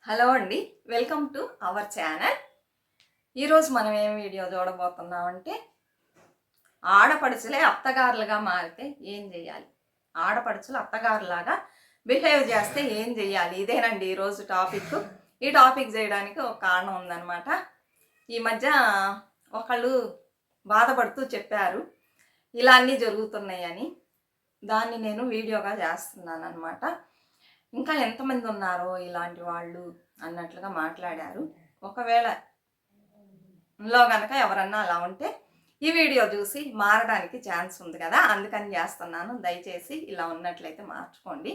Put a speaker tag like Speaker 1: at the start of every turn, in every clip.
Speaker 1: Hello అండి, welcome to our channel. ఈరోజు మనం ఏం వీడియో చూడబోతున్నామంటే ఆడపడుచులే అత్తగారులుగా మారితే ఏం చేయాలి, ఆడపడుచులు అత్తగారులాగా బిహేవ్ చేస్తే ఏం చేయాలి, ఇదేనండి ఈరోజు టాపిక్. ఈ టాపిక్ చేయడానికి ఒక కారణం ఉందన్నమాట. ఈ మధ్య ఒకళ్ళు బాధపడుతూ చెప్పారు ఇలా అన్నీ జరుగుతున్నాయని. దాన్ని నేను వీడియోగా చేస్తున్నాను అనమాట. ఇంకా ఎంతమంది ఉన్నారో ఇలాంటి వాళ్ళు అన్నట్లుగా మాట్లాడారు. ఒకవేళ లో కనుక ఎవరన్నా అలా ఉంటే ఈ వీడియో చూసి మారడానికి ఛాన్స్ ఉంది కదా, అందుకని చేస్తున్నాను. దయచేసి ఇలా ఉన్నట్లయితే మార్చుకోండి.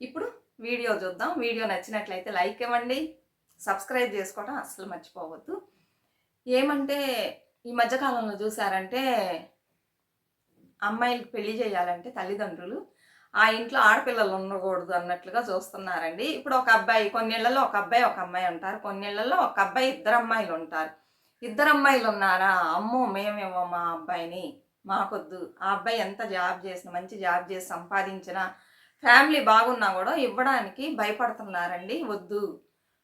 Speaker 1: ఇప్పుడు వీడియో చూద్దాం. వీడియో నచ్చినట్లయితే లైక్ ఇవ్వండి, సబ్స్క్రైబ్ చేసుకోవడం అస్సలు మర్చిపోవద్దు. ఏమంటే ఈ మధ్యకాలంలో చూసారంటే అమ్మాయిలకు పెళ్లి చేయాలంటే తల్లిదండ్రులు ఆ ఇంట్లో ఆడపిల్లలు ఉండకూడదు అన్నట్లుగా చూస్తున్నారండి. ఇప్పుడు ఒక అబ్బాయి, కొన్నిళ్లలో ఒక అబ్బాయి ఒక అమ్మాయి ఉంటారు, కొన్నిళ్లలో ఒక అబ్బాయి ఇద్దరు అమ్మాయిలు ఉంటారు. ఇద్దరు అమ్మాయిలు ఉన్నారా, అమ్మో మేమేమో మా అబ్బాయిని మాకొద్దు. ఆ అబ్బాయి ఎంత జాబ్ చేసినా, మంచి జాబ్ చేసి సంపాదించినా, ఫ్యామిలీ బాగున్నా కూడా ఇవ్వడానికి భయపడుతున్నారండి. వద్దు,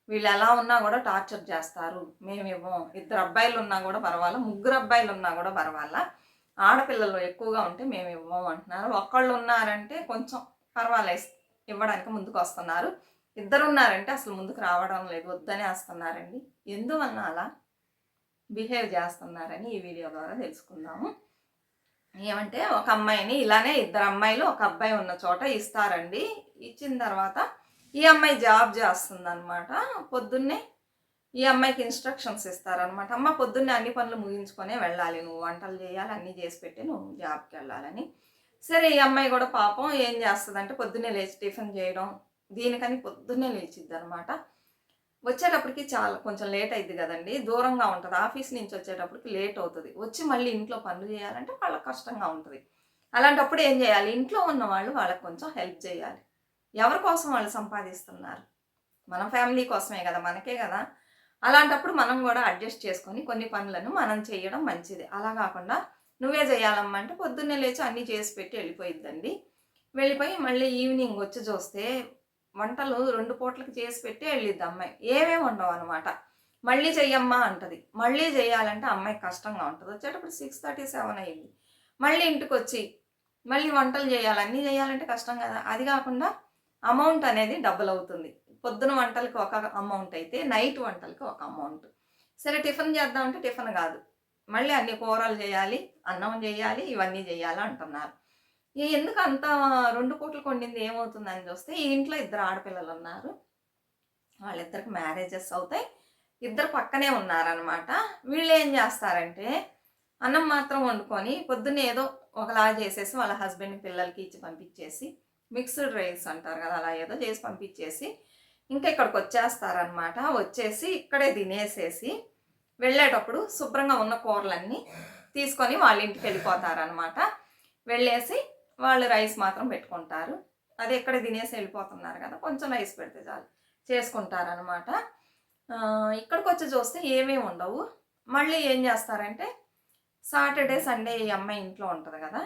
Speaker 1: వీళ్ళు ఎలా ఉన్నా కూడా టార్చర్ చేస్తారు, మేమేమో. ఇద్దరు అబ్బాయిలు ఉన్నా కూడా పర్వాలా, ముగ్గురు అబ్బాయిలు ఉన్నా కూడా పర్వాలా, ఆడపిల్లలు ఎక్కువగా ఉంటే మేము ఇవ్వము అంటున్నారు. ఒక్కళ్ళు ఉన్నారంటే కొంచెం పర్వాలేదు, ఇవ్వడానికి ముందుకు వస్తున్నారు. ఇద్దరు ఉన్నారంటే అసలు ముందుకు రావడం లేదు, వద్దనే వస్తున్నారండి. ఎందువల్ల అలా బిహేవ్ చేస్తున్నారని ఈ వీడియో ద్వారా తెలుసుకుందాము. ఏమంటే ఒక అమ్మాయిని ఇలానే ఇద్దరు అమ్మాయిలు ఒక అబ్బాయి ఉన్న చోట ఇస్తారండి. ఇచ్చిన తర్వాత ఈ అమ్మాయి జాబ్ చేస్తుంది అనమాట. పొద్దున్నే ఈ అమ్మాయికి ఇన్స్ట్రక్షన్స్ ఇస్తారనమాట. అమ్మ పొద్దున్నే అన్ని పనులు ముగించుకొనే వెళ్ళాలి, నువ్వు వంటలు చేయాలి, అన్నీ చేసి పెట్టి నువ్వు జాబ్కి వెళ్ళాలని. సరే, ఈ అమ్మాయి కూడా పాపం ఏం చేస్తుందంటే పొద్దున్నే లేచి టిఫిన్ చేయడం, దీనికని పొద్దున్నే లేచిద్ది అనమాట. వచ్చేటప్పటికి కొంచెం లేట్ అయింది కదండి, దూరంగా ఉంటుంది. ఆఫీస్ నుంచి వచ్చేటప్పటికి లేట్ అవుతుంది. వచ్చి మళ్ళీ ఇంట్లో పనులు చేయాలంటే వాళ్ళకి కష్టంగా ఉంటుంది. అలాంటప్పుడు ఏం చేయాలి, ఇంట్లో ఉన్న వాళ్ళు వాళ్ళకి కొంచెం హెల్ప్ చేయాలి. ఎవరి కోసం వాళ్ళు సంపాదిస్తున్నారు? మన ఫ్యామిలీ కోసమే కదా, మనకే కదా. అలాంటప్పుడు మనం కూడా అడ్జస్ట్ చేసుకొని కొన్ని పనులను మనం చేయడం మంచిది. అలా కాకుండా నువ్వే చేయాలమ్మా అంటే పొద్దున్నే లేచి అన్నీ చేసి పెట్టి వెళ్ళిపోయిద్దండి. వెళ్ళిపోయి మళ్ళీ ఈవినింగ్ వచ్చి చూస్తే వంటలు 2 పూటలకు చేసి పెట్టి వెళ్ళిద్ది అమ్మాయి. ఏమేమి ఉండవు అనమాట. మళ్ళీ చెయ్యమ్మా అంటది. మళ్ళీ చేయాలంటే అమ్మాయికి కష్టంగా ఉంటుంది. వచ్చేటప్పుడు 6:30, 7 అయింది. మళ్ళీ ఇంటికి వచ్చి మళ్ళీ వంటలు చేయాలి, అన్నీ చేయాలంటే కష్టం కదా. అది కాకుండా అమౌంట్ అనేది డబుల్ అవుతుంది. పొద్దున వంటలకి ఒక అమౌంట్ అయితే నైట్ వంటలకి ఒక అమౌంట్. సరే, టిఫిన్ చేద్దామంటే టిఫిన్ కాదు, మళ్ళీ అన్ని కూరలు చేయాలి, అన్నం చేయాలి, ఇవన్నీ చేయాలి అంటున్నారు. ఎందుకు అంత 2 పూటలకు వండింది ఏమవుతుందని చూస్తే ఈ ఇంట్లో ఇద్దరు ఆడపిల్లలు ఉన్నారు. వాళ్ళిద్దరికి మ్యారేజెస్ అవుతాయి. ఇద్దరు పక్కనే ఉన్నారనమాట. వీళ్ళు ఏం చేస్తారంటే అన్నం మాత్రం వండుకొని పొద్దున్న ఏదో ఒకలా చేసేసి వాళ్ళ హస్బెండ్ పిల్లలకి ఇచ్చి పంపించేసి, మిక్స్డ్ రైస్ అంటారు కదా, అలా ఏదో చేసి పంపించేసి ఇంకా ఇక్కడికి వచ్చేస్తారనమాట. వచ్చేసి ఇక్కడే తినేసేసి వెళ్ళేటప్పుడు శుభ్రంగా ఉన్న కూరలన్నీ తీసుకొని వాళ్ళ ఇంటికి వెళ్ళిపోతారనమాట. వెళ్ళేసి వాళ్ళు రైస్ మాత్రం పెట్టుకుంటారు. అది ఎక్కడ తినేసి వెళ్ళిపోతున్నారు కదా, కొంచెం రైస్ పెడితే చాలు చేసుకుంటారనమాట. ఇక్కడికి వచ్చి చూస్తే ఏమేమి ఉండవు. మళ్ళీ ఏం చేస్తారంటే సాటర్డే సండే ఈ అమ్మాయి ఇంట్లో ఉంటుంది కదా,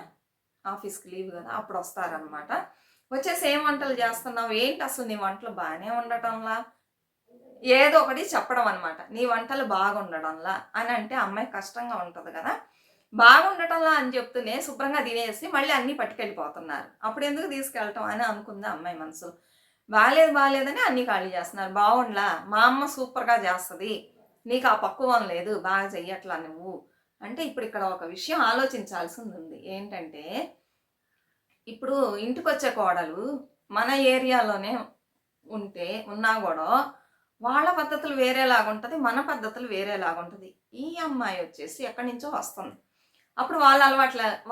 Speaker 1: ఆఫీస్కి లీవ్ కదా, అప్పుడు వస్తారనమాట. వచ్చేసి ఏం వంటలు చేస్తున్నావు, ఏంటి అసలు నీ వంటలు బాగానే ఉండటంలా, ఏదో ఒకటి చెప్పడం అనమాట. నీ వంటలు బాగుండడంలా అని అంటే అమ్మాయి కష్టంగా ఉంటుంది కదా. బాగుండటంలా అని చెప్తూనే శుభ్రంగా తినేసి మళ్ళీ అన్నీ పట్టుకెళ్ళిపోతున్నారు. అప్పుడు ఎందుకు తీసుకెళ్ళటం అని అనుకుంది అమ్మాయి మనసు. బాగాలేదని అన్నీ ఖాళీ చేస్తున్నారు. బాగుండలా, మా అమ్మ సూపర్గా చేస్తుంది, నీకు ఆ పక్కువం లేదు, బాగా చెయ్యట్లా నువ్వు అంటే. ఇప్పుడు ఇక్కడ ఒక విషయం ఆలోచించాల్సింది ఉంది. ఏంటంటే ఇప్పుడు ఇంటికి వచ్చే కోడలు మన ఏరియాలోనే ఉన్నా కూడా వాళ్ళ పద్ధతులు వేరేలాగుంటుంది, మన పద్ధతులు వేరేలాగుంటుంది. ఈ అమ్మాయి వచ్చేసి ఎక్కడి నుంచో వస్తుంది. అప్పుడు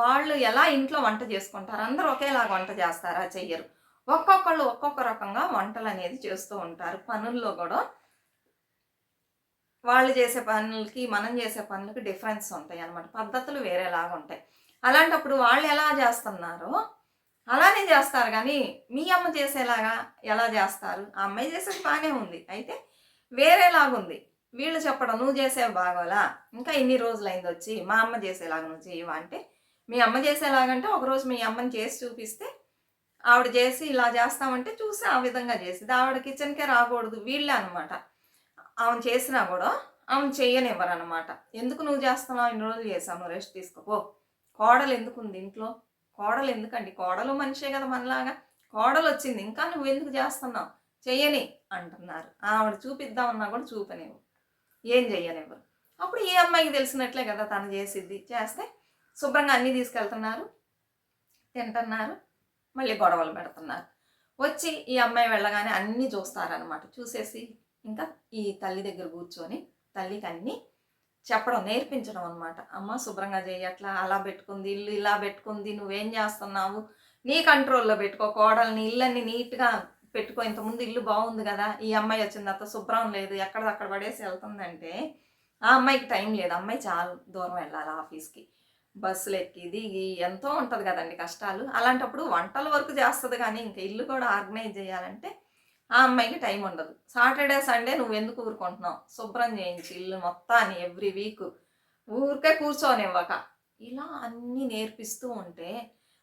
Speaker 1: వాళ్ళు ఎలా ఇంట్లో వంట చేసుకుంటారు? అందరూ ఒకేలాగా వంట చేస్తారా? చెయ్యరు. ఒక్కొక్కళ్ళు ఒక్కొక్క రకంగా వంటలు అనేది చేస్తూ ఉంటారు. పనుల్లో కూడా వాళ్ళు చేసే పనులకి మనం చేసే పనులకి డిఫరెన్స్ ఉంటాయి అన్నమాట. పద్ధతులు వేరేలాగా ఉంటాయి. అలాంటప్పుడు వాళ్ళు ఎలా చేస్తున్నారో అలానే చేస్తారు. కానీ మీ అమ్మ చేసేలాగా ఎలా చేస్తారు? ఆ అమ్మాయి చేసేది బాగానే ఉంది, అయితే వేరేలాగుంది. వీళ్ళు చెప్పడం నువ్వు చేసేవి బాగోలా, ఇంకా ఇన్ని రోజులైంది వచ్చి, మా అమ్మ చేసేలాగా నువ్వు చేయవా అంటే, మీ అమ్మ చేసేలాగంటే ఒకరోజు మీ అమ్మని చేసి చూపిస్తే ఆవిడ చేసి ఇలా చేస్తామంటే చూసి ఆ విధంగా చేసిద్ది. ఆవిడ కిచెన్‌కే రాకూడదు. వీళ్ళే అనమాట. ఆమెను చేసినా గూడా ఆమెను చెయ్యనివ్వరనమాట. "ఎందుకు నువ్వు చేస్తున్నావు? ఇన్ని రోజులు చేసావు. నువ్వు రెస్ట్ తీసుకో పో. కోడలెందుకుంది ఇంట్లో? కోడలెందుకండి? కోడలు మనిషే గదా మనలాగా. కోడలొచ్చింది. ఇంకా నువ్వెందుకు చేస్తున్నావు? చెయ్యని" అంటున్నారు. ఆవిడ చూపిద్దామన్నా గూడా చూపనివ్వరు. ఏం చెయ్యనివ్వరు. అప్పుడు ఈ అమ్మాయికి తెలిసినట్లే గదా తను చేసిద్ది. చేస్తే శుభ్రంగా అన్నీ తీసుకెళ్తున్నారు. తింటన్నారు. మళ్ళీ గొడవలు పెడుతున్నారు. వచ్చి ఈ అమ్మాయి వెళ్ళగానే అన్నీ చూస్తారనమాట. చూసేసి ఇంకా ఈ తల్లి దగ్గర కూర్చొని తల్లికి అన్నీ చెప్పడం, నేర్పించడం అనమాట. అమ్మ శుభ్రంగా చెయ్యి, అట్లా అలా పెట్టుకుంది, ఇల్లు ఇలా పెట్టుకుంది, నువ్వేం చేస్తున్నావు? నీ కంట్రోల్‌లో పెట్టుకో కోడల్ని, ఇల్లన్నీ నీట్‌గా పెట్టుకో. ఇంతకుముందు ఇల్లు బాగుంది కదా! ఈ అమ్మాయి వచ్చిన తర్వాత శుభ్రం లేదు, ఎక్కడిదక్కడ పడేసి వెళ్తుందంటే, ఆ అమ్మాయికి టైం లేదు. అమ్మాయి చాలా దూరం వెళ్ళాలి ఆఫీస్‌కి. బస్సులెక్కి, దిగి ఎంతో ఉంటది గదండీ కష్టాలు. అలాంటప్పుడు వంటల వరకు చేస్తది గానీ, ఇంక ఇల్లు కూడా ఆర్గనైజ్ జేయాలంటే, ఆ అమ్మాయికి టైం ఉండదు. సాటర్‌డే, సండే నువ్వెందుకు ఊరుకుంటున్నావు? శుభ్రం చేయించి ఇల్లు మొత్తాన్ని ఎవ్రీ వీకు. ఊరికే కూర్చోనివ్వక. ఇలా అన్నీ నేర్పిస్తూ ఉంటే,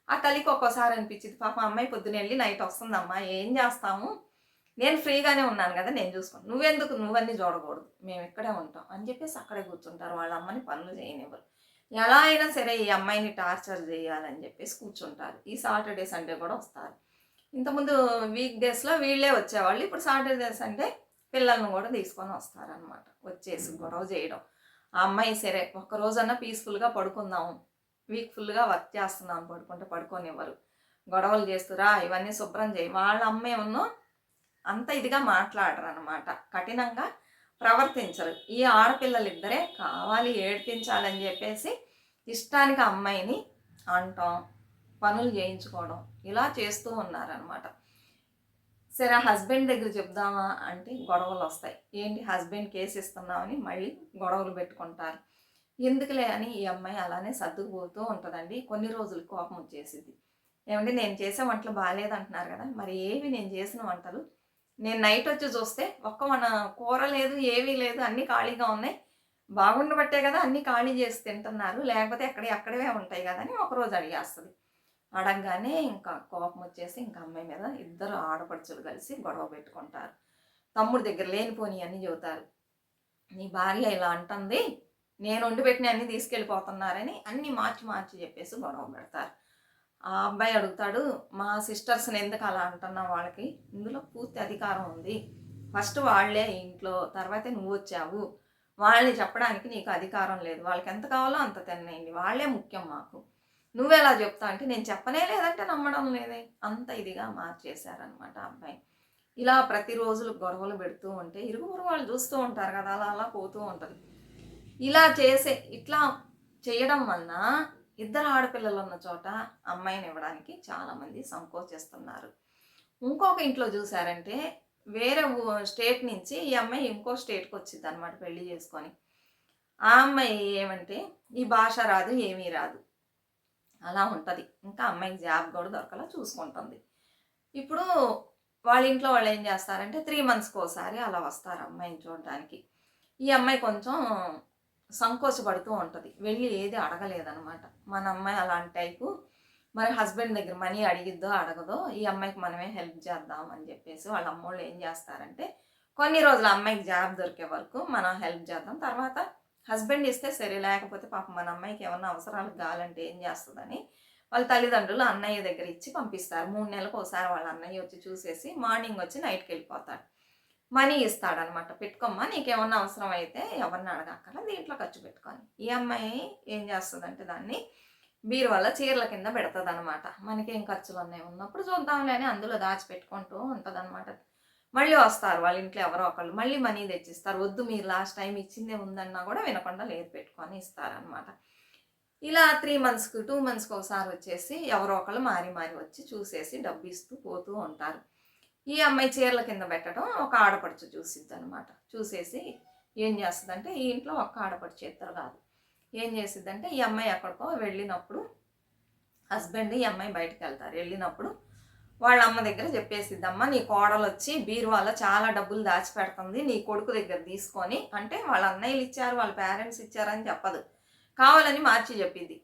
Speaker 1: ఆ తల్లికి ఒక్కోసారి అనిపిచ్చిద్ది, పాపం అమ్మాయి పొద్దునెళ్ళి నైట్ వస్తుందమ్మా, ఏం జేస్తాము? నేను ఫ్రీగానే ఉన్నాను గదా! నేను చూసుకుంటా. నువ్వెందుకు నువ్వన్నీ చూడకూడదు. మేమిక్కడే ఉంటాం అని జెప్పేసి అక్కడే కూర్చుంటారు. వాళ్ళ అమ్మని పనులు చేయనివ్వరు. ఎలా అయినా సరే ఈ అమ్మాయిని టార్చర్ జేయాలని జెప్పేసి కూర్చుంటారు. ఈ సాటర్‌డే, సండే గూడా వస్తారు. ఇంతకుముందు వీక్ డేస్‌లో వీళ్ళే వచ్చేవాళ్ళు. ఇప్పుడు సాటర్‌డే, సండే పిల్లల్ని గూడా తీసుకొని వస్తారనమాట. వచ్చేసి గొడవ జేయడం. ఆ అమ్మాయి సరే ఒక్కరోజన్నా పీస్‌ఫుల్‌గా పడుకుందాం. వీక్ ఫుల్‌గా వర్క్ చేస్తున్నాం పడుకుంటే పడుకోనివ్వరు. గొడవలు చేస్తురా ఇవన్నీ శుభ్రం చేయి. వాళ్ళ అమ్మేమో అంత ఇదిగా మాట్లాడరనమాట. కఠినంగా ప్రవర్తించరు. ఈ ఆడపిల్లలిద్దరే కావాలి ఏడిపించాలని జెప్పేసి ఇష్టానికి అమ్మాయిని అనటం, పనులు చేయించుకోవడం ఇలా చేస్తూ ఉన్నారనమాట. సరే హస్బెండ్ దగ్గర చెప్దామా అంటే గొడవలొస్తాయి. ఏంటి హస్బెండ్ కేస్ ఇస్తున్నామని మళ్ళీ గొడవలు పెట్టుకుంటారు. ఎందుకులే అని ఈ అమ్మాయి అలానే సర్దుకుపోతూ ఉంటదండి. కొన్ని రోజులు కోపం వచ్చేసిద్ది. ఏవండీ నేను చేసే వంటలు బాలేదంటున్నారు గదా! మరి ఏవి నేను చేసిన వంటలు? నేను నైటొచ్చి చూస్తే మన కూర లేదు, ఏమీ లేదు. అన్నీ ఖాళీగా ఉన్నాయి. బాగుండబట్టే గదా అన్నీ ఖాళీ చేసి తింటున్నారు. లేకపోతే ఎక్కడియి అక్కడివే ఉంటాయి గదా! అని ఒకరోజు అడిగేస్తది. అడగగానే ఇంకా కోపమొచ్చేసి ఇంక అమ్మాయి మీద ఇద్దరు ఆడపడుచులు కలిసి గొడవ పెట్టుకుంటారు. తమ్ముడి దగ్గర లేనిపోనియన్నీ చెబుతారు. నీ భార్య ఇలా అంటంది. నేను వండిపెట్టినయి అన్నీ తీసుకెళ్ళిపోతున్నారని అన్నీ మార్చి మార్చి చెప్పేసి గొడవ పెడతారు. ఆ అబ్బాయి అడుగుతాడు, మా సిస్టర్స్‌ని ఎందుకు అలా అంటున్నావు వాళ్ళకి? ఇందులో పూర్తి అధికారం ఉంది. ఫస్ట్ వాళ్ళే ఇంట్లో, తర్వాతే నువ్వొచ్చావు. వాళ్ళని చెప్పడానికి నీకు అధికారం లేదు. వాళ్ళకెంత కావాలో అంత తిననీయండి. వాళ్ళే ముఖ్యం మాకు. నువ్వెలా చెప్తావు అంటే, నేను చెప్పనే లేదంటే నమ్మడం లేదే. అంత ఇదిగా మార్చేశారనమాట ఆ అబ్బాయిని. ఇలా ప్రతిరోజులు గొడవలు పెడుతూ ఉంటే, ఇరుగు పొరుగు వాళ్ళు చూస్తూ ఉంటారు కదా! అలా అలా పోతూ ఉంటది. ఇట్లా చేయడం వలన ఇద్దరు ఆడపిల్లలున్న చోట అమ్మాయినివ్వడానికి చాలామంది సంకోచిస్తున్నారు. ఇంకొక ఇంట్లో చూసారంటే, వేరే స్టేట్ నుంచి ఈ అమ్మాయి ఇంకో స్టేట్‌కొచ్చిద్దనమాట పెళ్లి చేసుకొని. ఆ అమ్మాయి ఏమంటే, ఈ భాష రాదు, ఏమీ రాదు. అలా ఉంటది. ఇంకా అమ్మాయికి జాబ్ గూడా దొరకలా చూసుకుంటుంది. ఇప్పుడు వాళ్ళ ఇంట్లో వాళ్ళేం జేస్తారంటే 3 మంత్స్‌కోసారి అలా వస్తారు అమ్మాయిని చూడడానికి. ఈ అమ్మాయి కొంచెం సంకోచపడుతూ ఉంటది. వెళ్లి ఏది అడగలేదనమాట. మన అమ్మాయి అలాంటి టైపు. మరి హస్బెండ్ దగ్గర మనీ అడిగిద్దో, అడగదో ఈ అమ్మాయికి మనమే హెల్ప్ చేద్దాం అని జెప్పేసి వాళ్ళ అమ్మోళ్ళు ఏం జేస్తారంటే, కొన్ని రోజులు అమ్మాయికి జాబ్ దొరికే వరకు మనం హెల్ప్ చేద్దాం. తర్వాత హస్బెండ్ ఇస్తే సరే, లేకపోతే పాపం మన అమ్మాయికి ఏమన్నా అవసరాలకు గావాలంటే ఏం జేస్తదని వాళ్ళ తల్లిదండ్రులు అన్నయ్య దగ్గర ఇచ్చి పంపిస్తారు. 3 నెలలకోసారి వాళ్ళ అన్నయ్య వచ్చి చూసేసి మార్నింగ్ వచ్చి నైట్‌కెళ్ళిపోతాడు. మనీ ఇస్తాడనమాట. పెట్టుకోమ్మా నీకేమన్నా అవసరం అయితే ఎవరిని అడగక్కర్లా దీంట్లో ఖర్చు పెట్టుకొని. ఈ అమ్మాయి ఏం చేస్తదంటే దాన్ని బీరువాలో చీరల కింద పెడతదనమాట. మనకేం ఖర్చులున్నాయి ఉన్నప్పుడు చూద్దాంలే అని అందులో దాచిపెట్టుకుంటూ ఉంటదనమాట. మళ్ళీ వస్తారు వాళ్ళ ఇంట్లో ఎవరో ఒకళ్ళు. మళ్ళీ మనీ తెచ్చిస్తారు. వద్దు మీరు లాస్ట్ టైమ్ ఇచ్చిందే ఉందన్నా కూడా వినకుండా లేదు పెట్టుకొని ఇస్తారనమాట. ఇలా 3 మంత్స్‌కి, 2 మంత్స్‌కి ఒకసారి వచ్చేసి ఎవరో ఒకళ్ళు మారి మారి వచ్చి చూసేసి డబ్బిస్తూ పోతూ ఉంటారు. ఈ అమ్మాయి చీరల కింద పెట్టడం ఒక ఆడపడుచు చూసిద్దనమాట. చూసేసి ఏం చేస్తదంటే, ఈ ఇంట్లో ఒక్క ఆడపడుచు ఇద్దరు కాదు. ఏం చేసిద్దంటే, ఈ అమ్మాయి ఎక్కడికో వెళ్ళినప్పుడు హస్బెండ్, ఈ అమ్మాయి బయటికెళ్తారు. వెళ్ళినప్పుడు వాళ్ళ అమ్మ దగ్గర చెప్పేసిద్ది, "అమ్మ నీ కోడలొచ్చి బీరువాలో చాలా డబ్బులు దాచిపెడుతుంది. నీ కొడుకు దగ్గర తీసుకొని" అంటే వాళ్ళ అన్నయ్యలు ఇచ్చారు, వాళ్ళ పేరెంట్స్ ఇచ్చారని చెప్పదు. కావాలని మార్చి చెప్పిద్ది.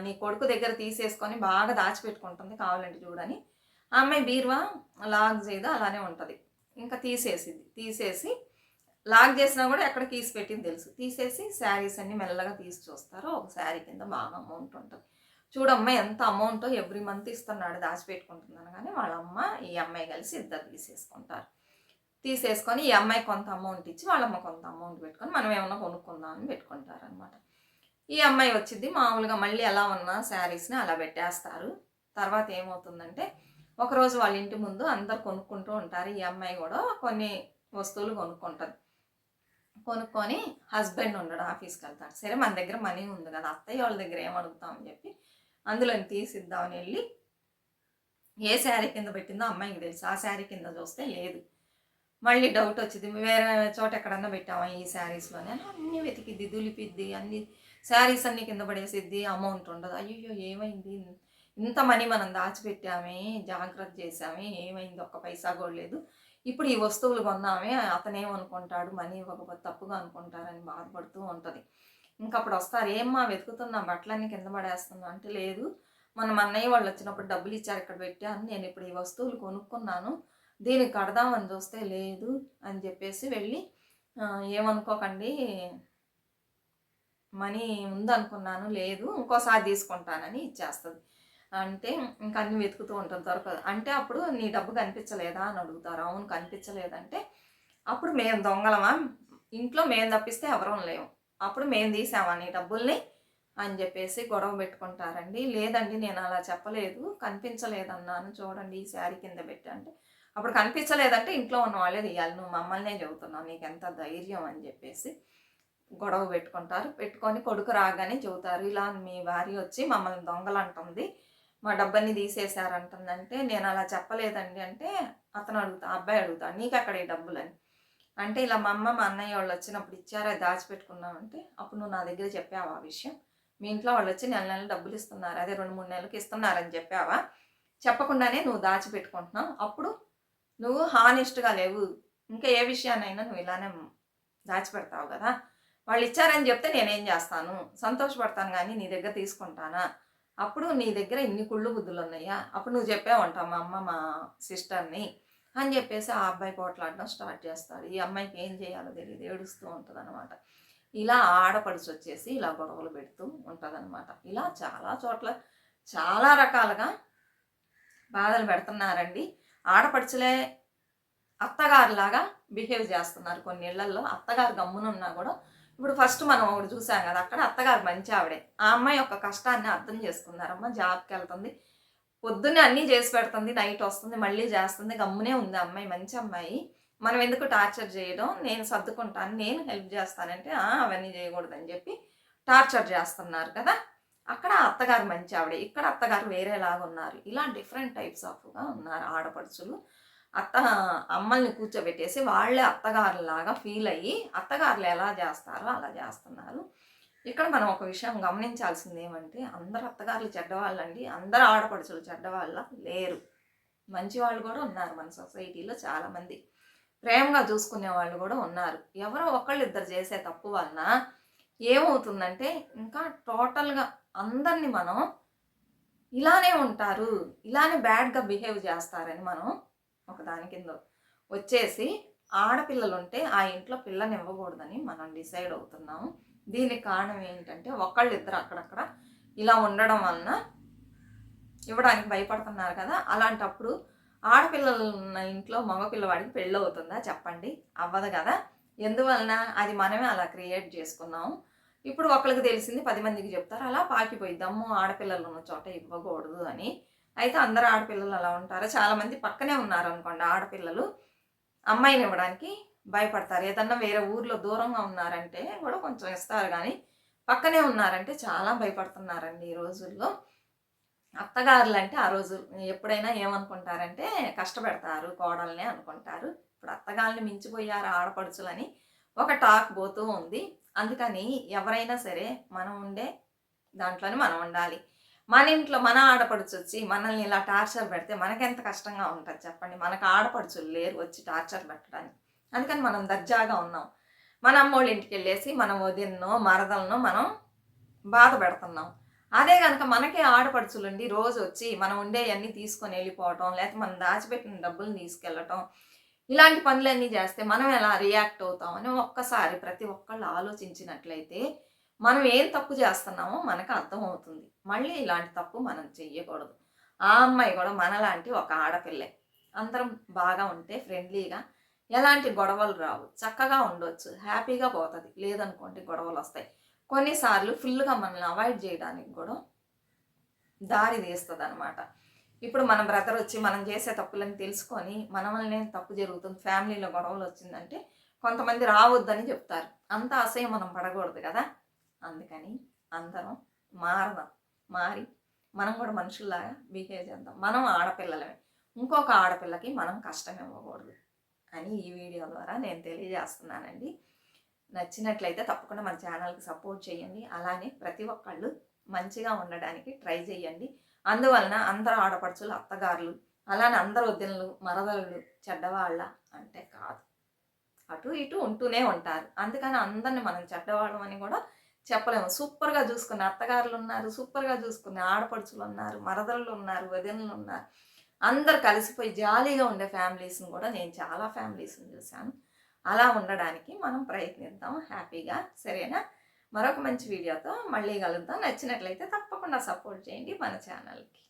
Speaker 1: "నీ కొడుకు దగ్గర తీసేసుకొని బాగా దాచిపెట్టుకుంటుంది కావాలంటే చూడని." ఆ అమ్మాయి బీరువా లాక్ చేయదు, అలానే ఉంటుంది. ఇంకా తీసేసి లాక్ చేసినా కూడా ఎక్కడ కీస్ పెట్టింది తెలుసు. తీసేసి శారీస్ అన్ని మెల్లగా తీసి చూస్తారు. ఒక శారీ కింద బాగా అమౌంట్ ఉంటుంది. చూడమ్మా ఎంత అమౌంటో, ఎవ్రీ మంత్ ఇస్తున్నాడు దాచిపెట్టుకుంటున్నాను కానీ వాళ్ళ అమ్మ ఈ అమ్మాయి కలిసి ఇద్దరు తీసేసుకుంటారు. తీసేసుకొని ఈ అమ్మాయి కొంత అమౌంట్ ఇచ్చి వాళ్ళమ్మ కొంత అమౌంట్ పెట్టుకొని మనం ఏమన్నా కొనుక్కుందాం అని పెట్టుకుంటారు అనమాట. ఈ అమ్మాయి వచ్చింది మామూలుగా మళ్ళీ ఎలా ఉన్న శారీస్ని అలా పెట్టేస్తారు. తర్వాత ఏమవుతుందంటే ఒకరోజు వాళ్ళ ఇంటి ముందు అందరు కొనుక్కుంటూ ఉంటారు. ఈ అమ్మాయి కూడా కొన్ని వస్తువులు కొనుక్కుంటుంది. కొనుక్కొని హస్బెండ్ ఉండడు, ఆఫీస్కి వెళ్తాడు. సరే మన దగ్గర మనీ ఉంది కదా, అత్తయ్య వాళ్ళ దగ్గర ఏమడుగుతామని చెప్పి అందులో తీసిద్దామని వెళ్ళి ఏ శారీ కింద పెట్టిందో అమ్మాయికి తెలుసు. ఆ శారీ కింద చూస్తే లేదు. మళ్ళీ డౌట్ వచ్చింది, వేరే చోట ఎక్కడన్నా పెట్టామా ఈ శారీస్లోనే అన్నీ వెతికిద్ది, దులిపిద్ది, అన్ని శారీస్ అన్నీ కింద పడేసిద్ది, అమౌంట్ ఉండదు. అయ్యో ఏమైంది, ఇంత మనీ మనం దాచిపెట్టామే, జాగ్రత్త చేసామే, ఏమైంది, ఒక్క పైసా కూడా లేదు. ఇప్పుడు ఈ వస్తువులు కొన్నామే, అతనేమనుకుంటాడు, మనీ ఇవ్వకపోతే తప్పుగా అనుకుంటారని బాధపడుతూ ఉంటుంది. ఇంకా అప్పుడు వస్తారు, ఏమ్మా వెతుకుతున్నా, బట్టలన్నీ కింద పడేస్తున్నా అంటే, లేదు మన అన్నయ్య వాళ్ళు వచ్చినప్పుడు డబ్బులు ఇచ్చారు ఇక్కడ పెట్టాను, నేను ఇప్పుడు ఈ వస్తువులు కొనుక్కున్నాను, దీనికి కడదామని చూస్తే లేదు అని చెప్పేసి వెళ్ళి, ఏమనుకోకండి మనీ ఉందనుకున్నాను, లేదు ఇంకోసారి తీసుకుంటానని ఇచ్చేస్తుంది. అంటే ఇంకా అన్ని వెతుకుతూ ఉంటుంది, దొరకదు. అంటే అప్పుడు నీ డబ్బు కనిపించలేదా అని అడుగుతారు. అవును కనిపించలేదంటే, అప్పుడు మేము దొంగలమా, ఇంట్లో మేము తప్పిస్తే ఎవరం లేవు, అప్పుడు మేము తీసామా నీ డబ్బుల్ని అని చెప్పేసి గొడవ పెట్టుకుంటారండి. లేదండి నేను అలా చెప్పలేదు, కనిపించలేదన్నాను, చూడండి ఈ శారీ కింద పెట్టి అంటే, అప్పుడు కనిపించలేదంటే ఇంట్లో ఉన్న వాళ్ళే తీయాలి, నువ్వు మమ్మల్నే చెబుతున్నావు, నీకు ఎంత ధైర్యం అని చెప్పేసి గొడవ పెట్టుకుంటారు. పెట్టుకొని కొడుకు రాగానే చెబుతారు, ఇలా మీ భార్య వచ్చి మమ్మల్ని దొంగలు అంటుంది, మా డబ్బన్ని తీసేశారంటుందంటే, నేను అలా చెప్పలేదండి అంటే అతను అబ్బాయి అడుగుతాడు, నీకు అక్కడ ఈ డబ్బులని అంటే, ఇలా మా అమ్మ మా అన్నయ్య వాళ్ళు వచ్చినప్పుడు ఇచ్చారా దాచిపెట్టుకున్నామంటే, అప్పుడు నువ్వు నా దగ్గర చెప్పావా ఆ విషయం, మీ ఇంట్లో వాళ్ళు వచ్చి నెల నెలలు డబ్బులు ఇస్తున్నారు, అదే 2-3 నెలలకి ఇస్తున్నారని చెప్పావా, చెప్పకుండానే నువ్వు దాచిపెట్టుకుంటున్నావు, అప్పుడు నువ్వు హానెస్ట్గా లేవు, ఇంకా ఏ విషయాన్నైనా నువ్వు ఇలానే దాచిపెడతావు కదా, వాళ్ళు ఇచ్చారని చెప్తే నేనేం చేస్తాను, సంతోషపడతాను కానీ నీ దగ్గర తీసుకుంటానా, అప్పుడు నీ దగ్గర ఇన్ని కుళ్ళు బుద్ధులు ఉన్నాయా, అప్పుడు నువ్వు చెప్పావంటావు మా అమ్మ మా సిస్టర్ని అని చెప్పేసి ఆ అబ్బాయి పోట్లాడడం స్టార్ట్ చేస్తాడు. ఈ అమ్మాయికి ఏం చేయాలో తెలియదు, ఏడుస్తూ ఉంటుంది అనమాట. ఇలా ఆడపడుచు వచ్చేసి ఇలా గొడవలు పెడుతూ ఉంటుంది అనమాట. ఇలా చాలా చోట్ల చాలా రకాలుగా బాధలు పెడుతున్నారండి. ఆడపడుచులే అత్తగారులాగా బిహేవ్ చేస్తున్నారు కొన్ని ఇళ్లలో. అత్తగారు గమ్మునున్నా కూడా, ఇప్పుడు ఫస్ట్ మనం ఒకటి చూసాం కదా, అక్కడ అత్తగారు మంచి ఆవిడే, ఆ అమ్మాయి యొక్క కష్టాన్ని అర్థం చేసుకున్నారమ్మ, జాబ్కి వెళ్తుంది, పొద్దున్నే అన్నీ చేసి పెడుతుంది, నైట్ వస్తుంది మళ్ళీ చేస్తుంది, గమ్మునే ఉంది అమ్మాయి, మంచి అమ్మాయి, మనం ఎందుకు టార్చర్ చేయడం, నేను సర్దుకుంటాను, నేను హెల్ప్ చేస్తానంటే అవన్నీ చేయకూడదని చెప్పి టార్చర్ చేస్తున్నారు కదా. అక్కడ అత్తగారు మంచి ఆవిడే, ఇక్కడ అత్తగారు వేరేలాగా ఉన్నారు. ఇలా డిఫరెంట్ టైప్స్ ఆఫ్గా ఉన్నారు ఆడపడుచులు. అమ్మల్ని కూర్చోబెట్టేసి వాళ్ళే అత్తగారులాగా ఫీల్ అయ్యి అత్తగారులు ఎలా చేస్తారో అలా చేస్తున్నారు. ఇక్కడ మనం ఒక విషయం గమనించాల్సింది ఏమంటే, అందరు అత్తగారులు చెడ్డవాళ్ళండి, అందరు ఆడపడుచులు చెడ్డవాళ్ళ లేరు, మంచి వాళ్ళు కూడా ఉన్నారు మన సొసైటీలో చాలామంది, ప్రేమగా చూసుకునే వాళ్ళు కూడా ఉన్నారు. ఎవరో ఒకళ్ళిద్దరు చేసే తప్పు వలన ఏమవుతుందంటే, ఇంకా టోటల్గా అందరినీ మనం ఇలానే ఉంటారు, ఇలానే బ్యాడ్గా బిహేవ్ చేస్తారని మనం ఒకదాని కింద వచ్చేసి, ఆడపిల్లలు ఉంటే ఆ ఇంట్లో పిల్లని ఇవ్వకూడదని మనం డిసైడ్ అవుతున్నాము. దీనికి కారణం ఏంటంటే, ఒకళ్ళిద్దరు అక్కడక్కడ ఇలా ఉండడం వలన ఇవ్వడానికి భయపడుతున్నారు కదా. అలాంటప్పుడు ఆడపిల్లలు ఉన్న ఇంట్లో మగపిల్లవాడికి పెళ్ళి అవుతుందా చెప్పండి, అవ్వదు కదా. ఎందువలన, అది మనమే అలా క్రియేట్ చేసుకున్నాము. ఇప్పుడు ఒకళ్ళకి తెలిసింది 10 మందికి చెప్తారు, అలా పాకిపోయిద్ది, అమ్మో ఆడపిల్లలు ఉన్న చోట ఇవ్వకూడదు అని. అయితే అందరు ఆడపిల్లలు అలా ఉంటారు. చాలామంది పక్కనే ఉన్నారు అనుకోండి ఆడపిల్లలు, అమ్మాయిని ఇవ్వడానికి భయపడతారు. ఏదన్నా వేరే ఊర్లో దూరంగా ఉన్నారంటే కూడా కొంచెం ఇస్తారు, కానీ పక్కనే ఉన్నారంటే చాలా భయపడుతున్నారండి ఈ రోజుల్లో. అత్తగారులు అంటే ఆ రోజు ఎప్పుడైనా ఏమనుకుంటారంటే కష్టపెడతారు కోడల్ని అనుకుంటారు. ఇప్పుడు అత్తగారిని మించిపోయారు ఆడపడుచులని ఒక టాక్ పోతూ ఉంది. అందుకని ఎవరైనా సరే మనం ఉండే దాంట్లోనే మనం ఉండాలి. మన ఇంట్లో మన ఆడపడుచు వచ్చి మనల్ని ఇలా టార్చర్ పెడితే మనకెంత కష్టంగా ఉంటుంది చెప్పండి. మనకు ఆడపడుచులు లేరు వచ్చి టార్చర్ పెట్టడానికి. అందుకని మనం దర్జాగా ఉన్నాం. మన అమ్మోళ్ళ ఇంటికి వెళ్ళేసి మన వదిన్నో మరదలనో మనం బాధ పెడుతున్నాం. అదే గనక మనకే ఆడపడుచులుండి రోజొచ్చి మనం ఉండేయన్నీ తీసుకొని వెళ్ళిపోవటం, లేకపోతే మనం దాచిపెట్టిన డబ్బుల్ని తీసుకెళ్ళటం, ఇలాంటి పనులన్నీ చేస్తే మనం ఎలా రియాక్ట్ అవుతాం అని ఒక్కసారి ప్రతి ఒక్కళ్ళు ఆలోచించినట్లయితే, మనం ఏం తప్పు చేస్తున్నామో మనకు అర్థమవుతుంది. మళ్ళీ ఇలాంటి తప్పు మనం చెయ్యకూడదు. ఆ అమ్మాయి కూడా మనలాంటి ఒక ఆడపిల్లే. అందరం బాగా ఉంటే ఫ్రెండ్లీగా ఎలాంటి గొడవలు రావు. చక్కగా ఉండొచ్చు. హ్యాపీగా పోతది. లేదనుకోండి గొడవలొస్తాయి. కొన్నిసార్లు ఫుల్‌గా మనల్ని అవాయిడ్ జేయడానికి గూడా దారి తీస్తదనమాట. ఇప్పుడు మన బ్రదరొచ్చి మనం చేసే తప్పులని తెలుసుకొని, మన వల్లనే తప్పు జరుగుతుంది, ఫ్యామిలీలో గొడవలొచ్చిందంటే, కొంతమంది రావద్దని చెప్తారు. అంత అసహ్యం మనం పడకూడదు గదా! అందుకని అందరం మారదాం. మారి మనం కూడా మనుషుల్లాగా బిహేవ్ చేద్దాం. మనం ఆడపిల్లలమే. ఇంకొక ఆడపిల్లకి మనం కష్టం ఇవ్వకూడదు అని ఈ వీడియో ద్వారా నేను తెలియజేస్తున్నానండి. నచ్చినట్లయితే తప్పకుండా మన ఛానల్‌కి సపోర్ట్ చేయండి. అలానే ప్రతి ఒక్కళ్ళు మంచిగా ఉండడానికి ట్రై చేయండి. అందువలన అందరు ఆడపడుచులు అత్తగారులు, అలానే అందరు వదినలు, మరదళ్ళు చెడ్డవాళ్ళ అంటే కాదు. అటు ఇటు ఉంటూనే ఉంటారు. అందుకని అందరిని మనం చెడ్డవాళ్ళమని కూడా చెప్పలేము. సూపర్‌గా చూసుకునే అత్తగారులున్నారు, సూపర్‌గా చూసుకునే ఆడపడుచులున్నారు, మరదళ్ళున్నారు, వదినలున్నారు. అందరూ కలిసిపోయి జాలీగా ఉండే ఫ్యామిలీస్‌ని కూడా నేను చాలా ఫ్యామిలీస్‌ని చూశాను. అలా ఉండడానికి మనం ప్రయత్నిద్దాం హ్యాపీగా. సరేనా? మరొక మంచి వీడియోతో మళ్ళీ కలుద్దాం. నచ్చినట్లయితే తప్పకుండా సపోర్ట్ చేయండి మన ఛానల్‌కి.